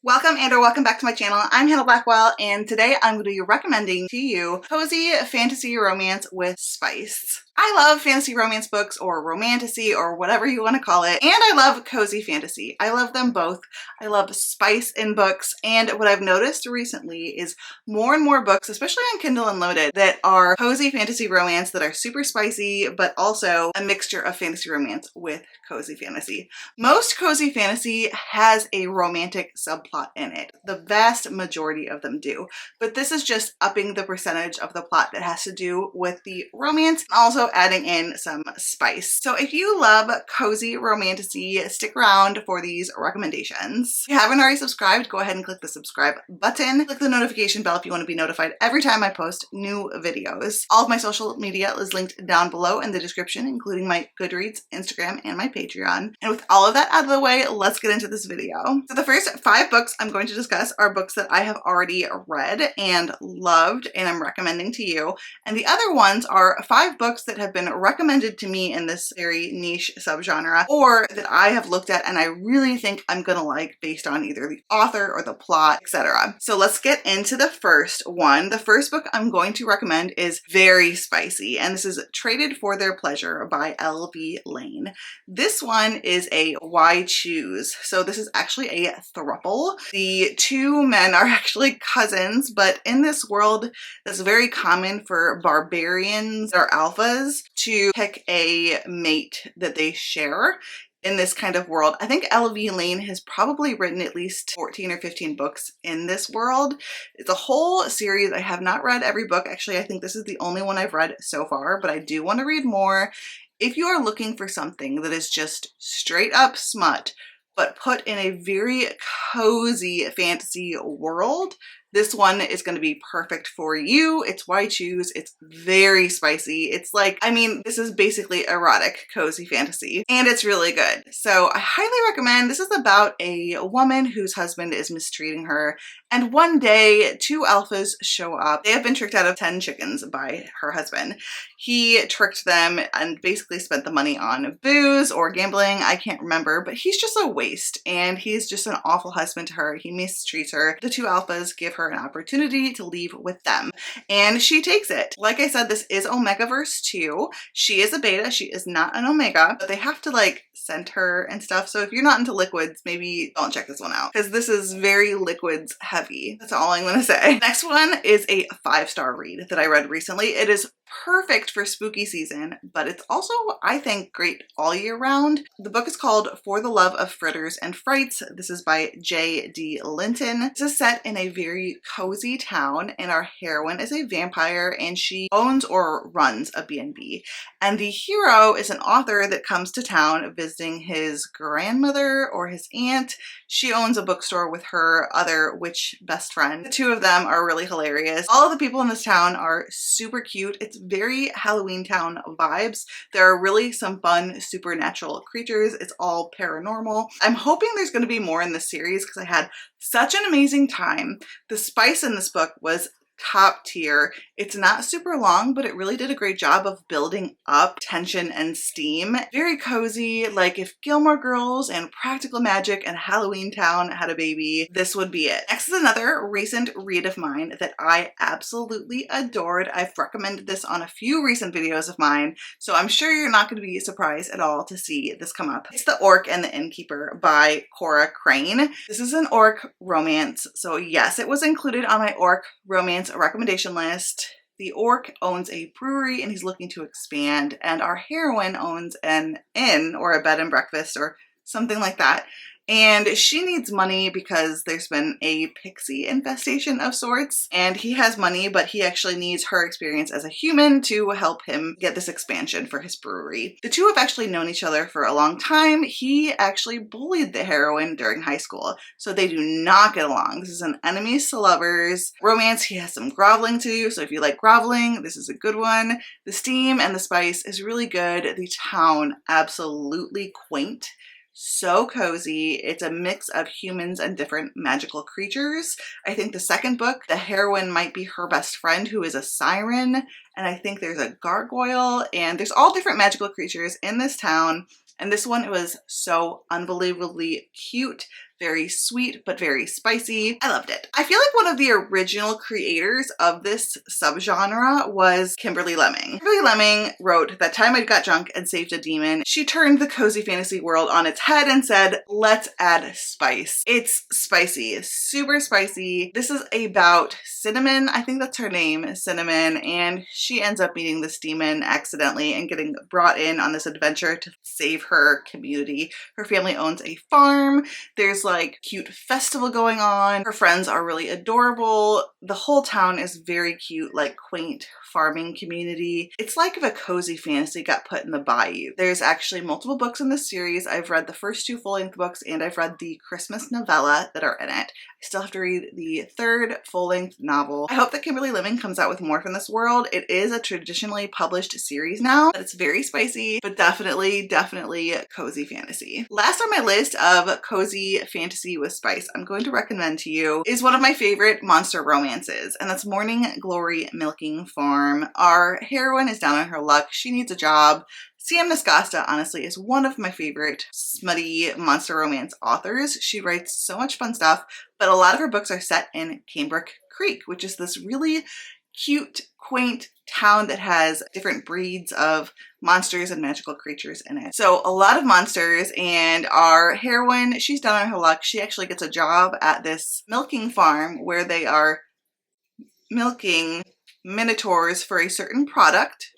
Welcome and or welcome back to my channel. I'm Hannah Blackwell and today I'm going to be recommending to you cozy fantasy romance with spice. I love fantasy romance books or romantasy or whatever you want to call it, and I love cozy fantasy. I love them both. I love spice in books, and what I've noticed recently is more and more books, especially on Kindle Unlimited, that are cozy fantasy romance that are super spicy but also a mixture of fantasy romance with cozy fantasy. Most cozy fantasy has a romantic subplot in it. The vast majority of them do, but this is just upping the percentage of the plot that has to do with the romance and also adding in some spice. So if you love cozy romantasy, stick around for these recommendations. If you haven't already subscribed, go ahead and click the subscribe button. Click the notification bell if you want to be notified every time I post new videos. All of my social media is linked down below in the description, including my Goodreads, Instagram, and my Patreon. And with all of that out of the way, let's get into this video. So the first 5 books I'm going to discuss are books that I have already read and loved and I'm recommending to you. And the other ones are 5 books that have been recommended to me in this very niche subgenre, or that I have looked at and I really think I'm gonna like based on either the author or the plot, etc. So let's get into the first one. The first book I'm going to recommend is very spicy, and this is Traded for Their Pleasure by L.V. Lane. This one is a why choose. So this is actually a throuple. The 2 men are actually cousins, but in this world that's very common for barbarians or alphas to pick a mate that they share. In this kind of world, I think L.V. Lane has probably written at least 14 or 15 books in this world. It's a whole series. I have not read every book. Actually, I think this is the only one I've read so far, but I do want to read more. If you are looking for something that is just straight up smut, but put in a very cozy fantasy world, this one is going to be perfect for you. It's why choose. It's very spicy. It's like, I mean, this is basically erotic cozy fantasy, and it's really good. So I highly recommend. This is about a woman whose husband is mistreating her, and one day 2 alphas show up. They have been tricked out of 10 chickens by her husband. He tricked them and basically spent the money on booze or gambling. I can't remember, but he's just a waste, and he's just an awful husband to her. He mistreats her. The 2 alphas give her an opportunity to leave with them, and she takes it. Like I said, this is Omegaverse 2. She is a beta. She is not an Omega, but they have to like scent her and stuff. So if you're not into liquids, maybe don't check this one out because this is very liquids heavy. That's all I'm going to say. Next one is a 5-star read that I read recently. It is perfect for spooky season, but it's also, I think, great all year round. The book is called For the Love of Fritters and Frights. This is by J.D. Linton. This is set in a very cozy town, and our heroine is a vampire, and she owns or runs a B&B. And the hero is an author that comes to town visiting his grandmother or his aunt. She owns a bookstore with her other witch best friend. The 2 of them are really hilarious. All of the people in this town are super cute. It's very Halloween Town vibes. There are really some fun supernatural creatures. It's all paranormal. I'm hoping there's going to be more in this series because I had such an amazing time. The spice in this book was top tier. It's not super long, but it really did a great job of building up tension and steam. Very cozy, like if Gilmore Girls and Practical Magic and Halloween Town had a baby, this would be it. Next is another recent read of mine that I absolutely adored. I've recommended this on a few recent videos of mine, so I'm sure you're not going to be surprised at all to see this come up. It's The Orc and the Inkeeper by Cora Crane. This is an orc romance, so yes, it was included on my orc romance recommendation list. The orc owns a brewery and he's looking to expand, and our heroine owns an inn or a bed and breakfast or something like that. And she needs money because there's been a pixie infestation of sorts, and he has money, but he actually needs her experience as a human to help him get this expansion for his brewery. The 2 have actually known each other for a long time. He actually bullied the heroine during high school, so they do not get along. This is an enemies to lovers romance. He has some groveling too, so if you like groveling, this is a good one. The steam and the spice is really good. The town, absolutely quaint. So cozy. It's a mix of humans and different magical creatures. I think the second book, the heroine might be her best friend who is a siren, and I think there's a gargoyle, and there's all different magical creatures in this town. And this one was so unbelievably cute. very sweet, but very spicy. I loved it. I feel like one of the original creators of this subgenre was Kimberly Lemming. Kimberly Lemming wrote That Time I Got Drunk and Saved a Demon. She turned the cozy fantasy world on its head and said, let's add spice. It's spicy, super spicy. This is about Cinnamon, I think that's her name, Cinnamon, and she ends up meeting this demon accidentally and getting brought in on this adventure to save her community. Her family owns a farm. There's like cute festival going on. Her friends are really adorable. The whole town is very cute, like quaint farming community. It's like if a cozy fantasy got put in the bayou. There's actually multiple books in this series. I've read the first 2 full-length books and I've read the Christmas novella that are in it. I still have to read the 3rd full-length novel. I hope that Kimberly Lemming comes out with more from this world. It is a traditionally published series now, but it's very spicy, but definitely cozy fantasy. Last on my list of cozy fantasy with spice I'm going to recommend to you is one of my favorite monster romances, and that's Morning Glory Milking Farm. Our heroine is down on her luck. She needs a job. C.M. Nascosta, honestly, is one of my favorite smutty monster romance authors. She writes so much fun stuff, but a lot of her books are set in Cambric Creek, which is this really cute, quaint town that has different breeds of monsters and magical creatures in it. So a lot of monsters, and our heroine, she's down on her luck. She actually gets a job at this milking farm where they are milking minotaurs for a certain product.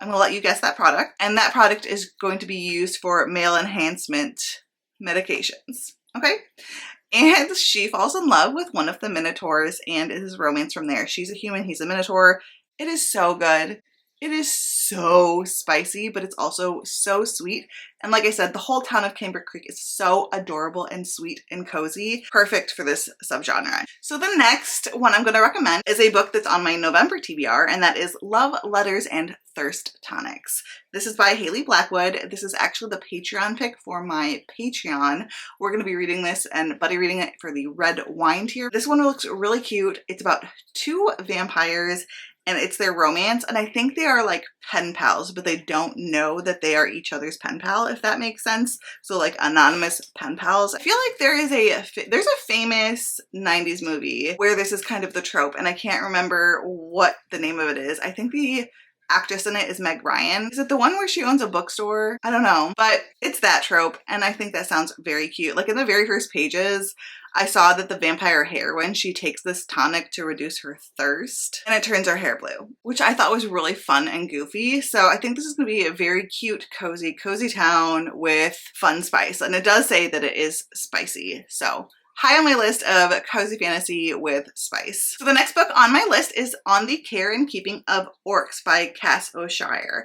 I'm gonna let you guess that product. And that product is going to be used for male enhancement medications. Okay? And she falls in love with one of the minotaurs and it is romance from there. She's a human, he's a minotaur. It is so good. It is so spicy, but it's also so sweet. And like I said, the whole town of Cambric Creek is so adorable and sweet and cozy. Perfect for this subgenre. So the next one I'm going to recommend is a book that's on my November TBR, and that is Love, Letters, and Thirst Tonics. This is by Haley Blackwood. This is actually the Patreon pick for my Patreon. We're going to be reading this and Buddy reading it for the red wine tier. This one looks really cute. It's about 2 vampires and it's their romance, and I think they are like pen pals, but they don't know that they are each other's pen pal, if that makes sense. So like anonymous pen pals. I feel like there's a famous 90s movie where this is kind of the trope, and I can't remember what the name of it is. I think the actress in it is Meg Ryan. Is it the one where she owns a bookstore? I don't know, but it's that trope, and I think that sounds very cute. Like in the very first pages, I saw that the vampire heroine, she takes this tonic to reduce her thirst and it turns her hair blue, which I thought was really fun and goofy. So I think this is going to be a very cute, cozy town with fun spice. And it does say that it is spicy. So high on my list of cozy fantasy with spice. So the next book on my list is On the Care and Keeping of Orcs by Cass O'Shire.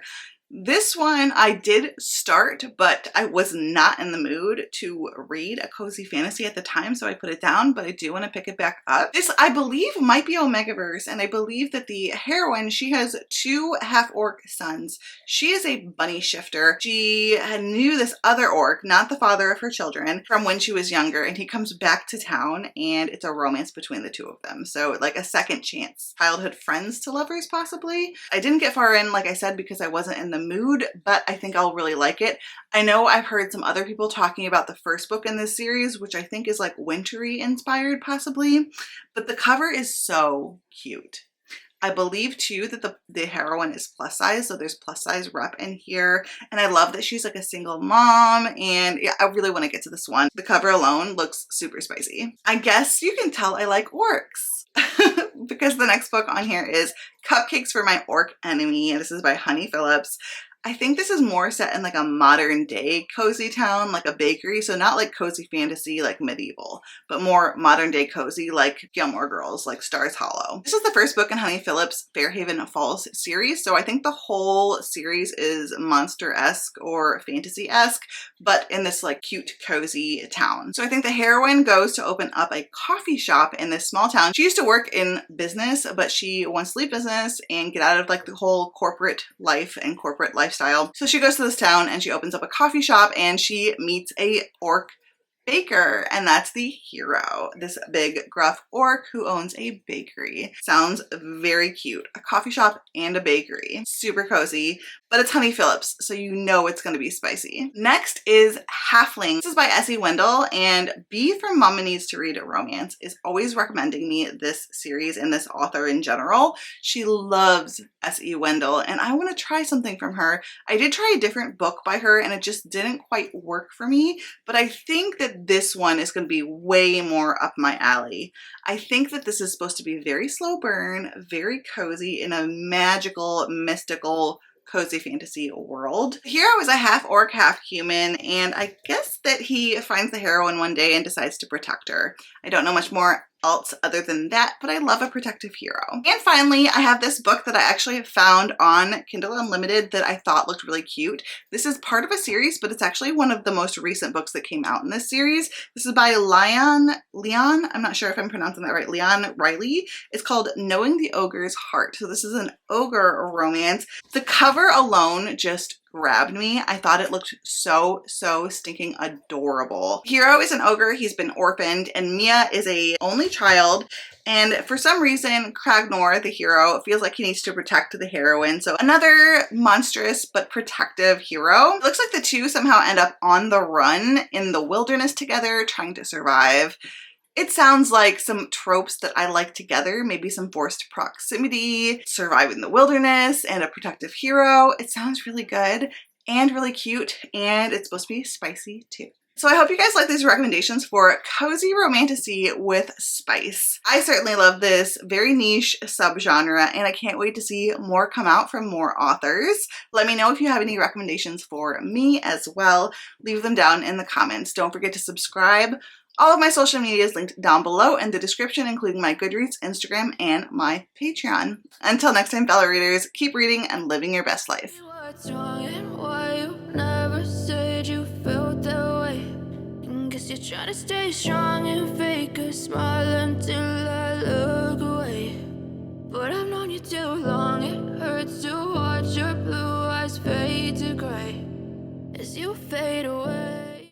This one I did start, but I was not in the mood to read a cozy fantasy at the time, so I put it down, but I do want to pick it back up. This, I believe, might be Omegaverse, and I believe that the heroine, she has 2 half-orc sons. She is a bunny shifter. She knew this other orc, not the father of her children, from when she was younger, and he comes back to town, and it's a romance between the 2 of them. So, like a second chance. Childhood friends to lovers, possibly? I didn't get far in, like I said, because I wasn't in the mood, but I think I'll really like it. I know I've heard some other people talking about the first book in this series, which I think is like wintry inspired possibly, but the cover is so cute. I believe too that the heroine is plus size, so there's plus size rep in here, and I love that she's like a single mom, and yeah, I really want to get to this one. The cover alone looks super spicy. I guess you can tell I like orcs. Because the next book on here is Cupcakes for My Orc Enemy, and this is by Honey Phillips. I think this is more set in like a modern day cozy town, like a bakery. So not like cozy fantasy, like medieval, but more modern day cozy, like Gilmore Girls, like Stars Hollow. This is the first book in Honey Phillips' Fairhaven Falls series. So I think the whole series is monster-esque or fantasy-esque, but in this like cute, cozy town. So I think the heroine goes to open up a coffee shop in this small town. She used to work in business, but she wants to leave business and get out of like the whole corporate life and corporate lifestyle. So she goes to this town and she opens up a coffee shop and she meets a orc baker, and that's the hero, this big gruff orc who owns a bakery. Sounds very cute. A coffee shop and a bakery. Super cozy, but it's Honey Phillips, so you know it's going to be spicy. Next is Halfling. This is by S.E. Wendell, and B from Mama Needs to Read a Romance is always recommending me this series and this author in general. She loves S.E. Wendell, and I want to try something from her. I did try a different book by her, and it just didn't quite work for me, but I think that this one is going to be way more up my alley. I think that this is supposed to be very slow burn, very cozy in a magical, mystical, cozy fantasy world. The hero is a half orc, half human, and I guess that he finds the heroine one day and decides to protect her. I don't know much more else other than that, but I love a protective hero. And finally, I have this book that I actually found on Kindle Unlimited that I thought looked really cute. This is part of a series, but it's actually one of the most recent books that came out in this series. This is by Leon, I'm not sure if I'm pronouncing that right, Leon Riley. It's called Knowing the Ogre's Heart. So this is an ogre romance. The cover alone just grabbed me. I thought it looked so stinking adorable. Hero is an ogre. He's been orphaned, and Mia is a only child, and for some reason Kragnor, the hero, feels like he needs to protect the heroine. So another monstrous but protective hero. It looks like the two somehow end up on the run in the wilderness together, trying to survive. It sounds like some tropes that I like together, maybe some forced proximity, surviving the wilderness, and a protective hero. It sounds really good and really cute, and it's supposed to be spicy too. So I hope you guys like these recommendations for cozy romantasy with spice. I certainly love this very niche subgenre, and I can't wait to see more come out from more authors. Let me know if you have any recommendations for me as well. Leave them down in the comments. Don't forget to subscribe. All of my social media is linked down below in the description, including my Goodreads, Instagram, and my Patreon. Until next time, fellow readers, keep reading and living your best life. What's wrong and why you never said you felt that way? And guess you're trying to stay strong and fake a smile until I look away. But I've known you too long, it hurts to watch your blue eyes fade to gray as you fade away.